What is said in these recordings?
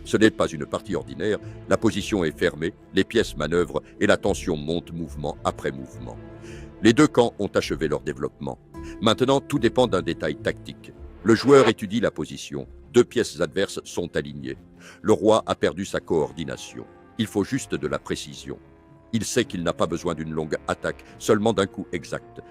Ce n'est pas une partie ordinaire, la position est fermée, les pièces manœuvrent et la tension monte mouvement après mouvement. Les deux camps ont achevé leur développement. Maintenant, tout dépend d'un détail tactique. Le joueur étudie la position. Deux pièces adverses sont alignées. Le roi a perdu sa coordination. Il faut juste de la précision. Il sait qu'il n'a pas besoin d'une longue attaque, seulement d'un coup exact.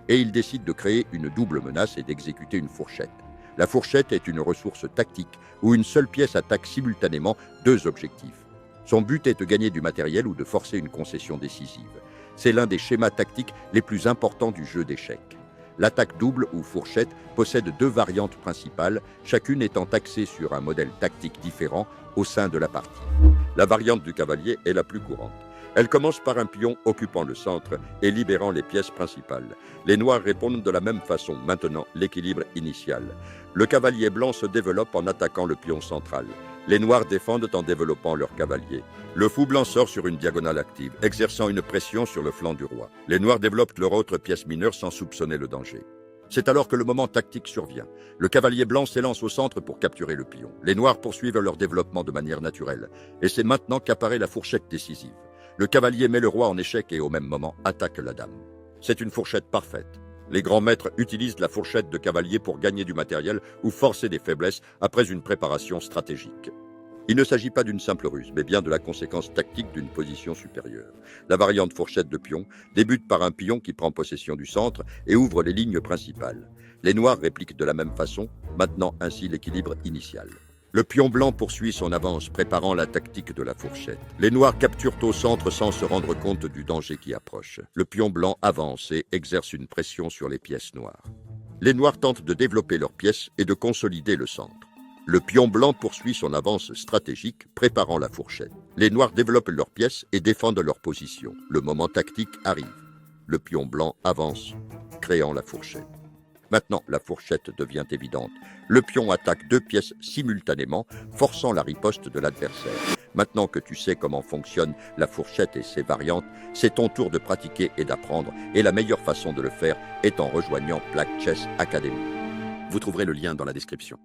Et il décide de créer une double menace et d'exécuter une fourchette. La fourchette est une ressource tactique où une seule pièce attaque simultanément deux objectifs. Son but est de gagner du matériel ou de forcer une concession décisive. C'est l'un des schémas tactiques les plus importants du jeu d'échecs. L'attaque double ou fourchette possède deux variantes principales, chacune étant axée sur un modèle tactique différent au sein de la partie. La variante du cavalier est la plus courante. Elle commence par un pion occupant le centre et libérant les pièces principales. Les noirs répondent de la même façon, maintenant l'équilibre initial. Le cavalier blanc se développe en attaquant le pion central. Les noirs défendent en développant leur cavalier. Le fou blanc sort sur une diagonale active, exerçant une pression sur le flanc du roi. Les noirs développent leur autre pièce mineure sans soupçonner le danger. C'est alors que le moment tactique survient. Le cavalier blanc s'élance au centre pour capturer le pion. Les noirs poursuivent leur développement de manière naturelle. Et c'est maintenant qu'apparaît la fourchette décisive. Le cavalier met le roi en échec et au même moment attaque la dame. C'est une fourchette parfaite. Les grands maîtres utilisent la fourchette de cavalier pour gagner du matériel ou forcer des faiblesses après une préparation stratégique. Il ne s'agit pas d'une simple ruse, mais bien de la conséquence tactique d'une position supérieure. La variante fourchette de pion débute par un pion qui prend possession du centre et ouvre les lignes principales. Les noirs répliquent de la même façon, maintenant ainsi l'équilibre initial. Le pion blanc poursuit son avance, préparant la tactique de la fourchette. Les noirs capturent au centre sans se rendre compte du danger qui approche. Le pion blanc avance et exerce une pression sur les pièces noires. Les noirs tentent de développer leurs pièces et de consolider le centre. Le pion blanc poursuit son avance stratégique, préparant la fourchette. Les noirs développent leurs pièces et défendent leur position. Le moment tactique arrive. Le pion blanc avance, créant la fourchette. Maintenant, la fourchette devient évidente. Le pion attaque deux pièces simultanément, forçant la riposte de l'adversaire. Maintenant que tu sais comment fonctionne la fourchette et ses variantes, c'est ton tour de pratiquer et d'apprendre, et la meilleure façon de le faire est en rejoignant Black Chess Academy. Vous trouverez le lien dans la description.